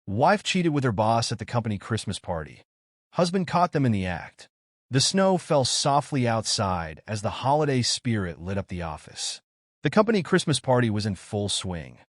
Wife cheated with her boss at the company Christmas party. Husband caught them in the act. The snow fell softly outside as the holiday spirit lit up the office. The company Christmas party was in full swing.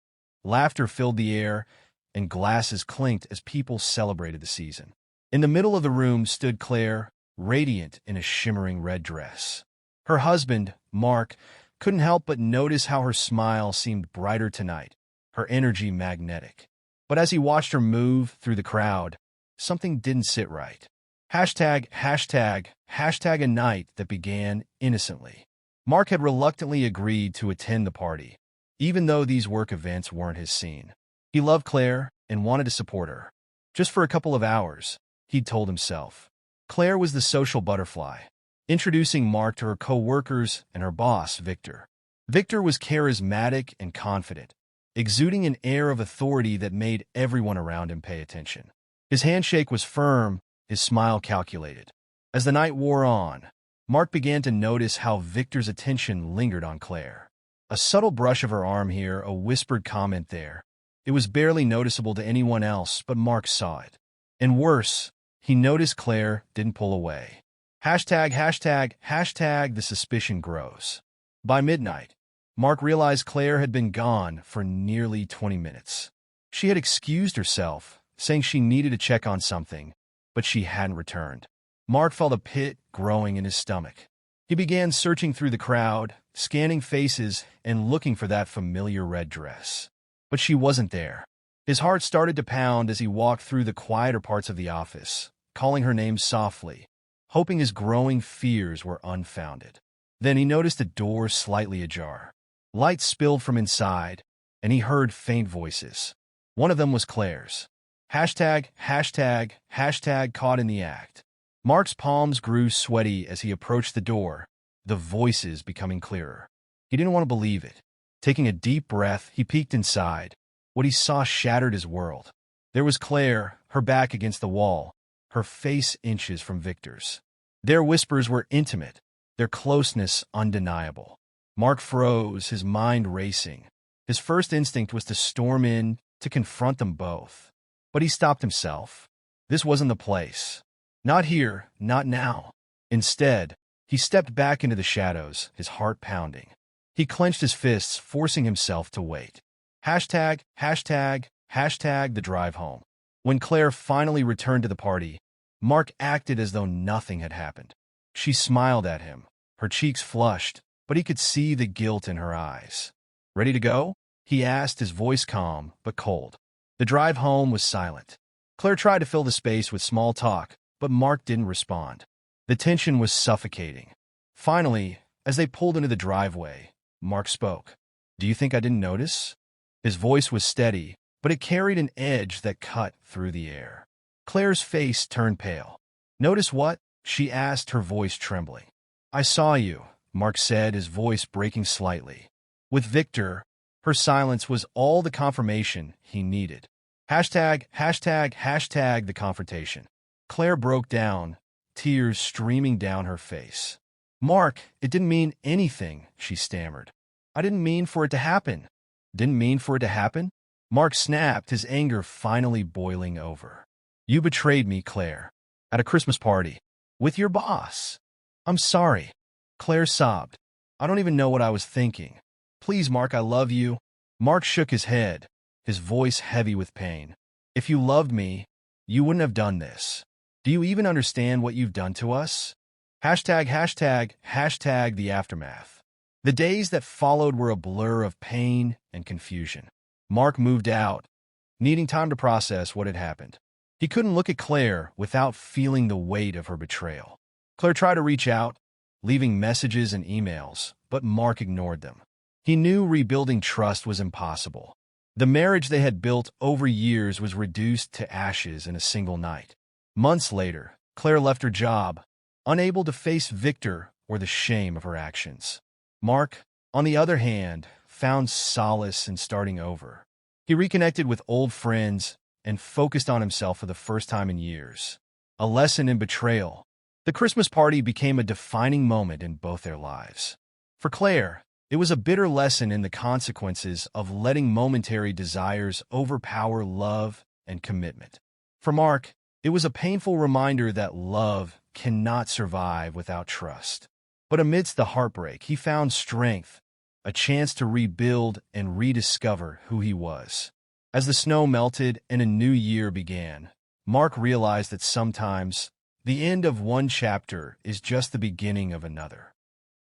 Laughter filled the air, and glasses clinked as people celebrated the season. In the middle of the room stood Claire, radiant in a shimmering red dress. Her husband, Mark, couldn't help but notice how her smile seemed brighter tonight, her energy magnetic. But as he watched her move through the crowd, something didn't sit right. Hashtag a night that began innocently. Mark had reluctantly agreed to attend the party, even though these work events weren't his scene. He loved Claire and wanted to support her. Just for a couple of hours, he'd told himself. Claire was the social butterfly, introducing Mark to her co-workers and her boss, Victor. Victor was charismatic and confident, exuding an air of authority that made everyone around him pay attention. His handshake was firm, his smile calculated. As the night wore on, Mark began to notice how Victor's attention lingered on Claire. A subtle brush of her arm here, a whispered comment there. It was barely noticeable to anyone else, but Mark saw it. And worse, he noticed Claire didn't pull away. Hashtag the suspicion grows. By midnight, Mark realized Claire had been gone for nearly 20 minutes. She had excused herself, saying she needed to check on something, but she hadn't returned. Mark felt a pit growing in his stomach. He began searching through the crowd, scanning faces and looking for that familiar red dress. But she wasn't there. His heart started to pound as he walked through the quieter parts of the office, calling her name softly, hoping his growing fears were unfounded. Then he noticed the door slightly ajar. Light spilled from inside, and he heard faint voices. One of them was Claire's. Hashtag caught in the act. Mark's palms grew sweaty as he approached the door, the voices becoming clearer. He didn't want to believe it. Taking a deep breath, he peeked inside. What he saw shattered his world. There was Claire, her back against the wall, her face inches from Victor's. Their whispers were intimate, their closeness undeniable. Mark froze, his mind racing. His first instinct was to storm in, to confront them both. But he stopped himself. This wasn't the place. Not here, not now. Instead, he stepped back into the shadows, his heart pounding. He clenched his fists, forcing himself to wait. Hashtag the drive home. When Claire finally returned to the party, Mark acted as though nothing had happened. She smiled at him, her cheeks flushed, but he could see the guilt in her eyes. Ready to go? He asked, his voice calm but cold. The drive home was silent. Claire tried to fill the space with small talk, but Mark didn't respond. The tension was suffocating. Finally, as they pulled into the driveway, Mark spoke. "Do you think I didn't notice?" His voice was steady, but it carried an edge that cut through the air. Claire's face turned pale. "Notice what?" she asked, her voice trembling. "I saw you," Mark said, his voice breaking slightly. With Victor, her silence was all the confirmation he needed. Hashtag the confrontation. Claire broke down, tears streaming down her face. "Mark, it didn't mean anything," she stammered. "I didn't mean for it to happen." "Didn't mean for it to happen?" Mark snapped, his anger finally boiling over. "You betrayed me, Claire. At a Christmas party. With your boss." "I'm sorry." Claire sobbed. "I don't even know what I was thinking. Please, Mark, I love you." Mark shook his head, his voice heavy with pain. "If you loved me, you wouldn't have done this. Do you even understand what you've done to us?" Hashtag the aftermath. The days that followed were a blur of pain and confusion. Mark moved out, needing time to process what had happened. He couldn't look at Claire without feeling the weight of her betrayal. Claire tried to reach out, leaving messages and emails, but Mark ignored them. He knew rebuilding trust was impossible. The marriage they had built over years was reduced to ashes in a single night. Months later, Claire left her job, unable to face Victor or the shame of her actions. Mark, on the other hand, found solace in starting over. He reconnected with old friends and focused on himself for the first time in years. A lesson in betrayal. The Christmas party became a defining moment in both their lives. For Claire, it was a bitter lesson in the consequences of letting momentary desires overpower love and commitment. For Mark, it was a painful reminder that love cannot survive without trust. But amidst the heartbreak, he found strength, a chance to rebuild and rediscover who he was. As the snow melted and a new year began, Mark realized that sometimes the end of one chapter is just the beginning of another.